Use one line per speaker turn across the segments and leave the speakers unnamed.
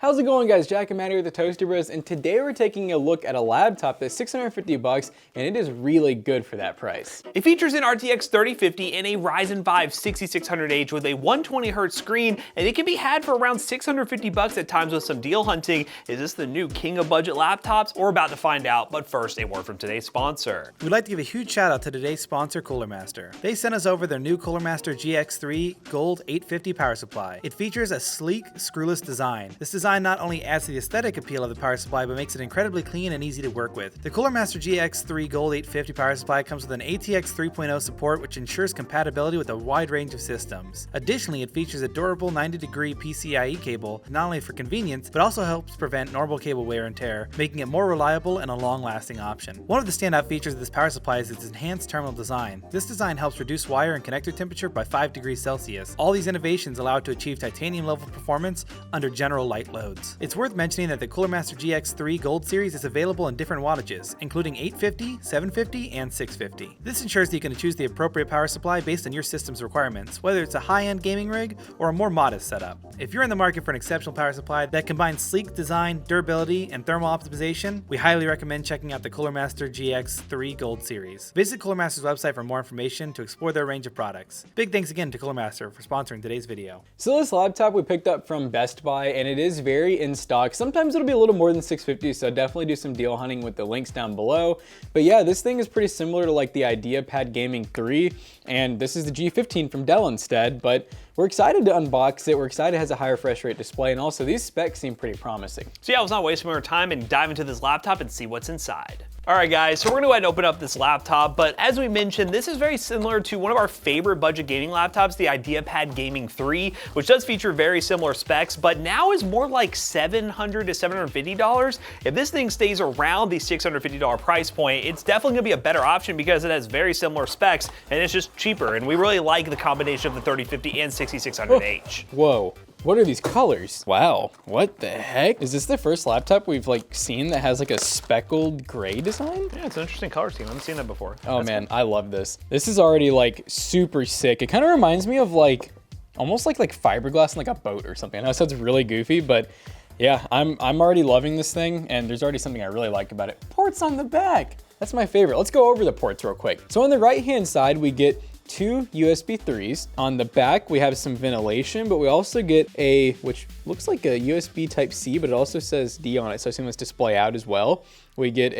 How's it going, guys? Jack and Matt here with the Toasty Bros, and today we're taking a look at a laptop that's $650 and it is really good for that price.
It features an RTX 3050 and a Ryzen 5 6600H with a 120Hz screen, and it can be had for around $650 at times with some deal hunting. Is this the new king of budget laptops? We're about to find out, but first, a word from today's sponsor.
We'd like to give a huge shout out to today's sponsor, Cooler Master. They sent us over their new Cooler Master GX3 Gold 850 power supply. It features a sleek, screwless design. This design not only adds to the aesthetic appeal of the power supply, but makes it incredibly clean and easy to work with. The Cooler Master GX3 Gold 850 power supply comes with an ATX 3.0 support, which ensures compatibility with a wide range of systems. Additionally, it features a durable 90-degree PCIe cable, not only for convenience, but also helps prevent normal cable wear and tear, making it more reliable and a long-lasting option. One of the standout features of this power supply is its enhanced terminal design. This design helps reduce wire and connector temperature by 5 degrees Celsius. All these innovations allow it to achieve titanium-level performance under general light loads. It's worth mentioning that the Cooler Master GX3 Gold series is available in different wattages, including 850, 750, and 650. This ensures that you can choose the appropriate power supply based on your system's requirements, whether it's a high-end gaming rig or a more modest setup. If you're in the market for an exceptional power supply that combines sleek design, durability, and thermal optimization, we highly recommend checking out the Cooler Master GX3 Gold series. Visit Cooler Master's website for more information to explore their range of products. Big thanks again to Cooler Master for sponsoring today's video.
So this laptop we picked up from Best Buy, and it is very in stock. Sometimes it'll be a little more than $650, so definitely do some deal hunting with the links down below. But yeah, this thing is pretty similar to like the IdeaPad Gaming 3, and this is the G15 from Dell instead, but we're excited to unbox it. We're excited it has a high refresh rate display, and also these specs seem pretty promising.
So yeah, let's not waste more time and dive into this laptop and see what's inside. All right, guys, so we're gonna go ahead and open up this laptop, but as we mentioned, this is very similar to one of our favorite budget gaming laptops, the IdeaPad Gaming 3, which does feature very similar specs, but now is more like $700 to $750. If this thing stays around the $650 price point, it's definitely gonna be a better option because it has very similar specs and it's just cheaper, and we really like the combination of the 3050 and 6600H.
Whoa. What are these colors? Wow, what the heck? Is this the first laptop we've like seen that has like a speckled gray design?
Yeah, it's an interesting color scheme. I haven't seen that before.
Oh man, I love this. This is already like super sick. It kind of reminds me of like, almost like fiberglass in like a boat or something. I know it sounds really goofy, but yeah, I'm already loving this thing, and there's already something I really like about it. Ports on the back. That's my favorite. Let's go over the ports real quick. So on the right-hand side, we get two USB 3s. On the back, we have some ventilation, but we also get a, which looks like a USB Type-C, but it also says D on it, so I assume it's display out as well. We get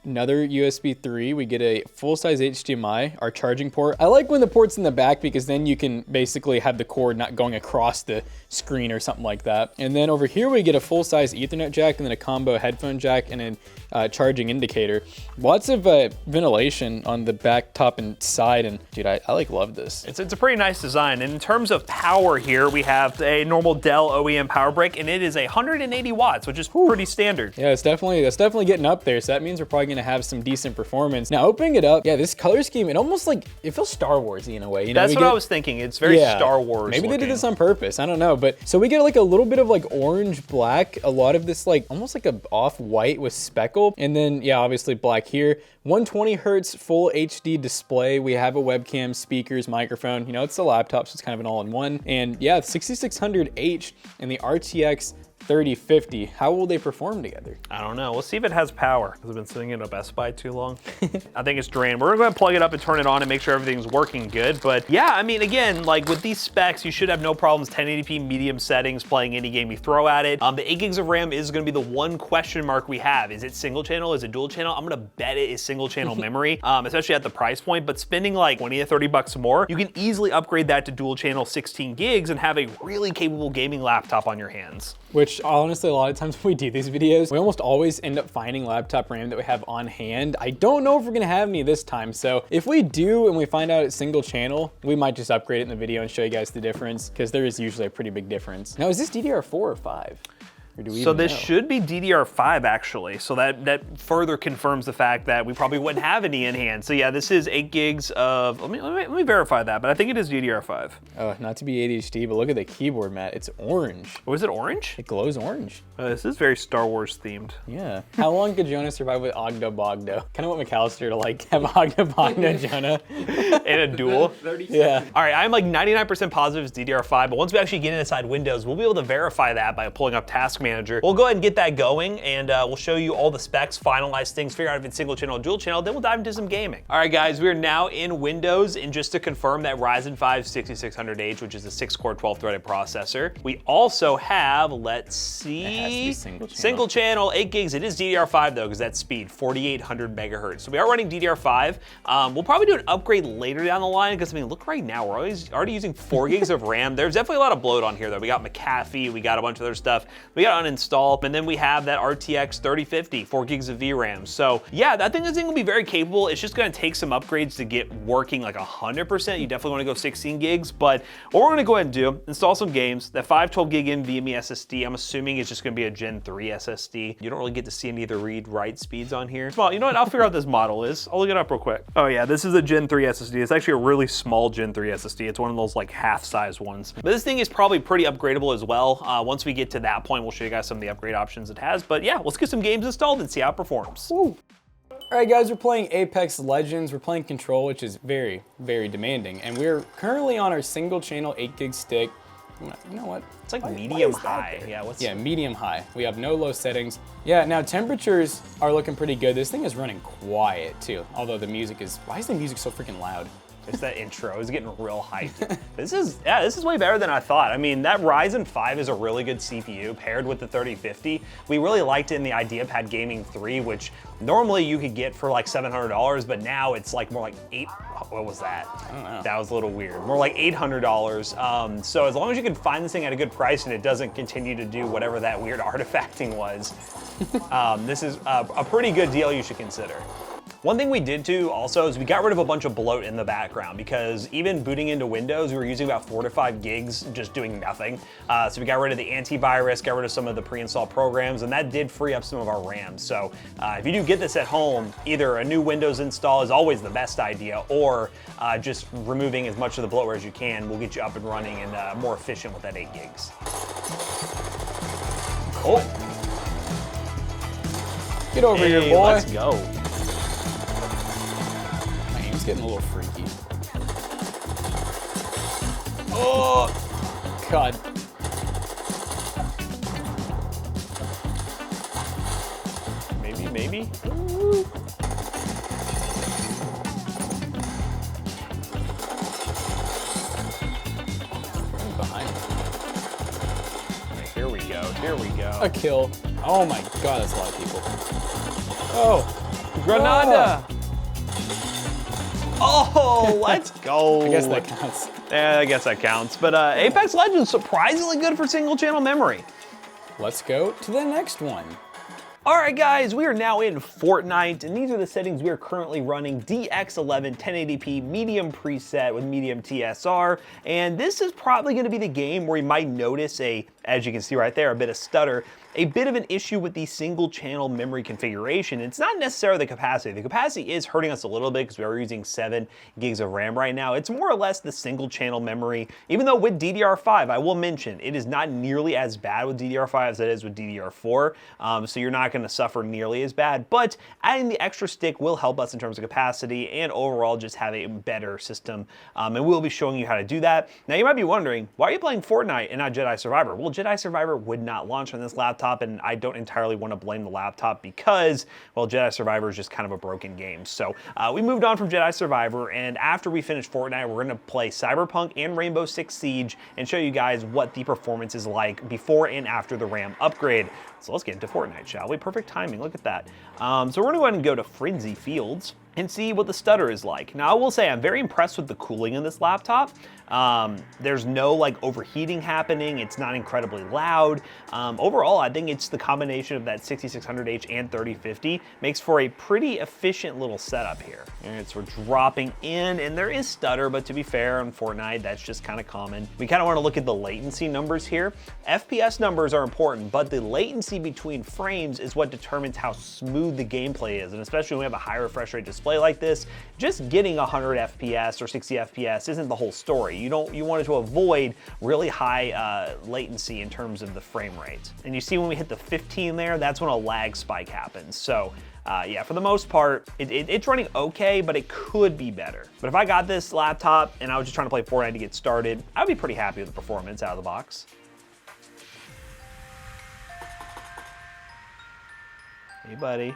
another USB 3, we get a full-size HDMI, our charging port. I like when the port's in the back because then you can basically have the cord not going across the screen or something like that. And then over here we get a full-size Ethernet jack and then a combo headphone jack and a charging indicator. Lots of ventilation on the back, top, and side, and dude, I like love this.
It's a pretty nice design. And in terms of power here, we have a normal Dell OEM power brick, and it is 180 watts, which is pretty standard.
Yeah, that's definitely getting up there, so that means we're probably gonna have some decent performance. Now, opening it up, yeah, this color scheme, it almost like, it feels Star Wars-y in a way. You know,
that's what I was thinking. It's very Star Wars
Maybe
looking.
They did this on purpose, I don't know. But so we get like a little bit of like orange, black, a lot of this like, almost like a off-white with speckle. And then, yeah, obviously black here. 120 hertz full HD display. We have a webcam, speakers, microphone. You know, it's a laptop, so it's kind of an all-in-one. And yeah, 6600H and the RTX 3050. How will they perform together?
I don't know. We'll see if it has power. Has it been sitting in a Best Buy too long? I think it's drained. We're gonna plug it up and turn it on and make sure everything's working good. But yeah, I mean, again, like with these specs, you should have no problems 1080p medium settings playing any game you throw at it. The 8 gigs of RAM is gonna be the one question mark we have. Is it single channel? Is it dual channel? I'm gonna bet it is single channel memory, especially at the price point, but spending like 20 to 30 bucks more, you can easily upgrade that to dual channel 16 gigs and have a really capable gaming laptop on your hands.
Which honestly, a lot of times when we do these videos, we almost always end up finding laptop RAM that we have on hand. I don't know if we're gonna have any this time. So if we do and we find out it's single channel, we might just upgrade it in the video and show you guys the difference, because there is usually a pretty big difference. Now, is this DDR4 or 5?
So this should be DDR5 actually. So that further confirms the fact that we probably wouldn't have any in hand. So yeah, this is 8 gigs of, let me verify that, but I think it is DDR5.
Oh, not to be ADHD, but look at the keyboard, Matt. It's orange.
Was it orange?
It glows orange.
This is very Star Wars themed.
Yeah. How long could Jonah survive with Ogdo Bogdo? Kind of want McAllister to like have Ogdo Bogdo Jonah.
In a duel?
Yeah.
All right, I'm like 99% positive it's DDR5, but once we actually get inside Windows, we'll be able to verify that by pulling up Task Manager. We'll go ahead and get that going, and we'll show you all the specs, finalize things, figure out if it's single channel or dual channel, then we'll dive into some gaming. All right, guys, we are now in Windows, and just to confirm that Ryzen 5 6600H, which is a 6-core 12-threaded processor. We also have, let's see,
It has to be
single channel, 8 gigs. It is DDR5 though, because that's speed, 4800 megahertz. So we are running DDR5. We'll probably do an upgrade later down the line, because I mean, look right now, we're already using 4 gigs of RAM. There's definitely a lot of bloat on here though. We got McAfee, we got a bunch of other stuff. We got uninstall, and then we have that RTX 3050, 4 gigs of VRAM. So yeah, I think this thing will be very capable. It's just gonna take some upgrades to get working like 100%. You definitely wanna go 16 gigs, but what we're gonna go ahead and do, install some games. That 512 gig NVMe SSD, I'm assuming it's just gonna be a Gen 3 SSD. You don't really get to see any of the read-write speeds on here. Well, you know what, I'll figure out what this model is. I'll look it up real quick. Oh yeah, this is a Gen 3 SSD. It's actually a really small Gen 3 SSD. It's one of those like half-size ones. But this thing is probably pretty upgradable as well. Once we get to that point, we'll show you guys some of the upgrade options it has. But yeah, let's get some games installed and see how it performs.
Woo. All right, guys, we're playing Apex Legends. We're playing Control, which is very, very demanding. And we're currently on our single channel 8 gig stick. You know what?
It's like medium high.
Yeah, medium high. We have no low settings. Yeah, now temperatures are looking pretty good. This thing is running quiet too, although the music is, why is the music so freaking loud?
It's that intro, it's getting real hyped. This is way better than I thought. I mean, that Ryzen 5 is a really good CPU paired with the 3050. We really liked it in the IdeaPad Gaming 3, which normally you could get for like $700, but now it's like more like what was that?
I don't know. That
was a little weird. More like $800. So as long as you can find this thing at a good price and it doesn't continue to do whatever that weird artifacting was, this is a pretty good deal you should consider. One thing we did too also is we got rid of a bunch of bloat in the background, because even booting into Windows, we were using about 4 to 5 gigs just doing nothing. So we got rid of the antivirus, got rid of some of the pre-installed programs, and that did free up some of our RAM. So if you do get this at home, either a new Windows install is always the best idea, or just removing as much of the bloatware as you can will get you up and running and more efficient with that 8 gigs. Oh.
Get over here, boy.
Let's go.
It's getting a little freaky. Oh, God.
Maybe.
Ooh. Behind me.
Here we go.
A kill. Oh my God, that's a lot of people. Oh,
Granada. Oh, let's go.
I guess that counts.
Yeah, I guess that counts. But Apex Legends, surprisingly good for single channel memory.
Let's go to the next one.
All right, guys, we are now in Fortnite, and these are the settings we are currently running. DX11 1080p medium preset with medium TSR, and this is probably gonna be the game where you might notice as you can see right there, a bit of stutter, a bit of an issue with the single channel memory configuration. It's not necessarily the capacity. The capacity is hurting us a little bit because we are using 7 gigs of RAM right now. It's more or less the single channel memory, even though with DDR5, I will mention, it is not nearly as bad with DDR5 as it is with DDR4, so you're not gonna suffer nearly as bad, but adding the extra stick will help us in terms of capacity and overall just have a better system, and we'll be showing you how to do that. Now you might be wondering, why are you playing Fortnite and not Jedi Survivor? Well, Jedi Survivor would not launch on this laptop, and I don't entirely want to blame the laptop because, well, Jedi Survivor is just kind of a broken game. So we moved on from Jedi Survivor, and after we finish Fortnite, we're going to play Cyberpunk and Rainbow Six Siege and show you guys what the performance is like before and after the RAM upgrade. So let's get into Fortnite, shall we? Perfect timing, look at that. So we're going to go ahead and go to Frenzy Fields and see what the stutter is like. Now I will say I'm very impressed with the cooling in this laptop. There's no like overheating happening. It's not incredibly loud. Overall, I think it's the combination of that 6600H and 3050 makes for a pretty efficient little setup here. And so we're dropping in, and there is stutter, but to be fair, on Fortnite, that's just kind of common. We kind of want to look at the latency numbers here. FPS numbers are important, but the latency between frames is what determines how smooth the gameplay is. And especially when we have a high refresh rate display like this, just getting 100 FPS or 60 FPS isn't the whole story. You wanted to avoid really high latency in terms of the frame rate. And you see when we hit the 15 there, that's when a lag spike happens. So yeah, for the most part, it's running okay, but it could be better. But if I got this laptop and I was just trying to play Fortnite to get started, I'd be pretty happy with the performance out of the box. Hey, buddy.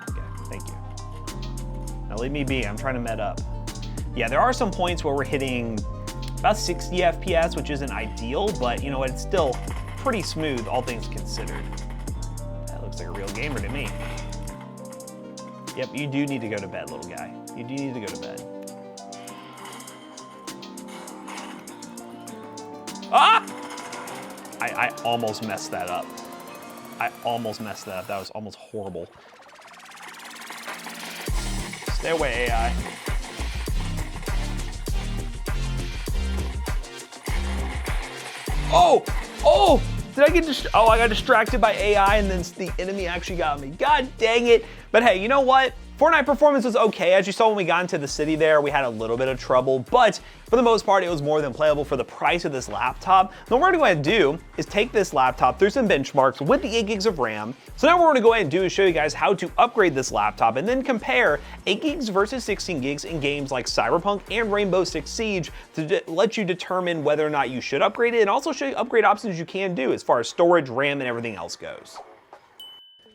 Okay, thank you. Now leave me be, I'm trying to med up. Yeah, there are some points where we're hitting about 60 FPS, which isn't ideal, but you know what, it's still pretty smooth, all things considered. That looks like a real gamer to me. Yep, you do need to go to bed, little guy. You do need to go to bed. Ah! I almost messed that up. I almost messed that up. That was almost horrible. Stay away, AI. Oh! Oh! Did I get oh, I got distracted by AI and then the enemy actually got me. God dang it. But hey, you know what? Fortnite performance was okay. As you saw when we got into the city there, we had a little bit of trouble, but for the most part, it was more than playable for the price of this laptop. Now what we're going to do is take this laptop through some benchmarks with the 8 gigs of RAM. So now what we're going to go ahead and do is show you guys how to upgrade this laptop and then compare 8 gigs versus 16 gigs in games like Cyberpunk and Rainbow Six Siege to let you determine whether or not you should upgrade it, and also show you upgrade options you can do as far as storage, RAM, and everything else goes.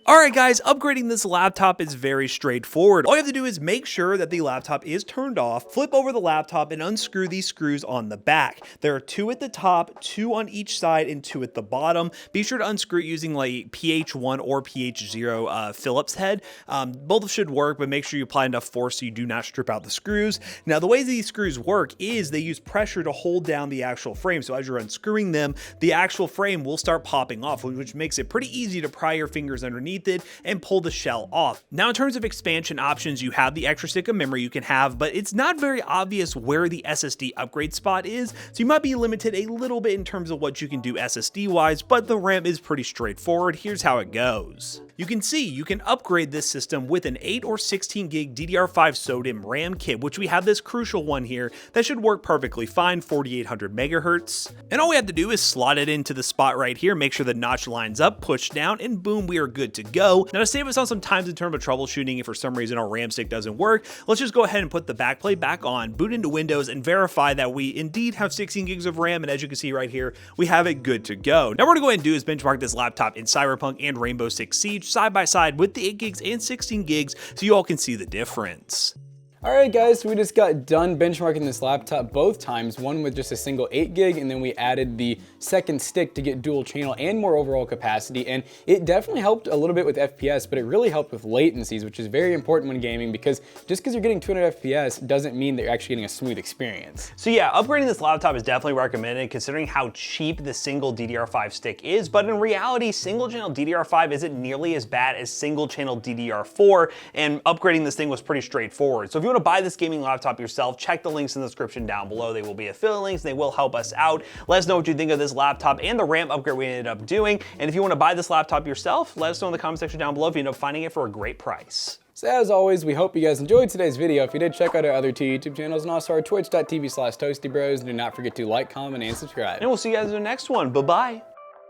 Alright guys, upgrading this laptop is very straightforward. All you have to do is make sure that the laptop is turned off, flip over the laptop, and unscrew these screws on the back. There are 2 at the top, 2 on each side, and 2 at the bottom. Be sure to unscrew it using like PH1 or PH0 Phillips head. Both should work, but make sure you apply enough force so you do not strip out the screws. Now the way these screws work is they use pressure to hold down the actual frame. So as you're unscrewing them, the actual frame will start popping off, which makes it pretty easy to pry your fingers underneath it and pull the shell off. Now in terms of expansion options, you have the extra stick of memory you can have, but it's not very obvious where the SSD upgrade spot is, so you might be limited a little bit in terms of what you can do SSD wise, but the RAM is pretty straightforward. Here's how it goes. You can see you can upgrade this system with an 8 or 16 gig DDR5 SODIMM RAM kit, which we have this crucial one here that should work perfectly fine, 4800 megahertz. And all we have to do is slot it into the spot right here, make sure the notch lines up, push down, and boom, we are good to go. Now to save us on some time in terms of troubleshooting if for some reason our RAM stick doesn't work, let's just go ahead and put the backplate back on, boot into Windows, and verify that we indeed have 16 gigs of RAM, and as you can see right here, we have it good to go. Now what we're going to go ahead and do is benchmark this laptop in Cyberpunk and Rainbow Six Siege side by side with the 8 gigs and 16 gigs so you all can see the difference.
Alright guys, so we just got done benchmarking this laptop both times, one with just a single 8 gig, and then we added the second stick to get dual channel and more overall capacity, and it definitely helped a little bit with FPS, but it really helped with latencies, which is very important when gaming, because just because you're getting 200 FPS doesn't mean that you're actually getting a smooth experience.
So yeah, upgrading this laptop is definitely recommended considering how cheap the single DDR5 stick is, but in reality, single channel DDR5 isn't nearly as bad as single channel DDR4, and upgrading this thing was pretty straightforward. So if you want to buy this gaming laptop yourself, check the links in the description down below. They will be affiliate links, and they will help us out. Let us know what you think of this laptop and the RAM upgrade we ended up doing. And if you want to buy this laptop yourself, let us know in the comment section down below if you end up finding it for a great price.
So as always, we hope you guys enjoyed today's video. If you did, check out our other 2 YouTube channels and also our twitch.tv/toastybros. And do not forget to like, comment, and subscribe.
And we'll see you guys in the next one. Bye-bye.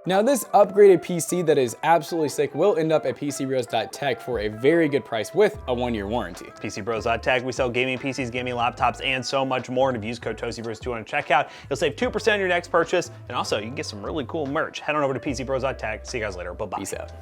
Now this upgraded PC that is absolutely sick will end up at PCBros.tech for a very good price with a 1-year warranty.
PCBros.tech, we sell gaming PCs, gaming laptops, and so much more. And if you use code TOASTYBROS2 on checkout, you'll save 2% on your next purchase. And also, you can get some really cool merch. Head on over to PCBros.tech. See you guys later. Bye-bye.
Peace out.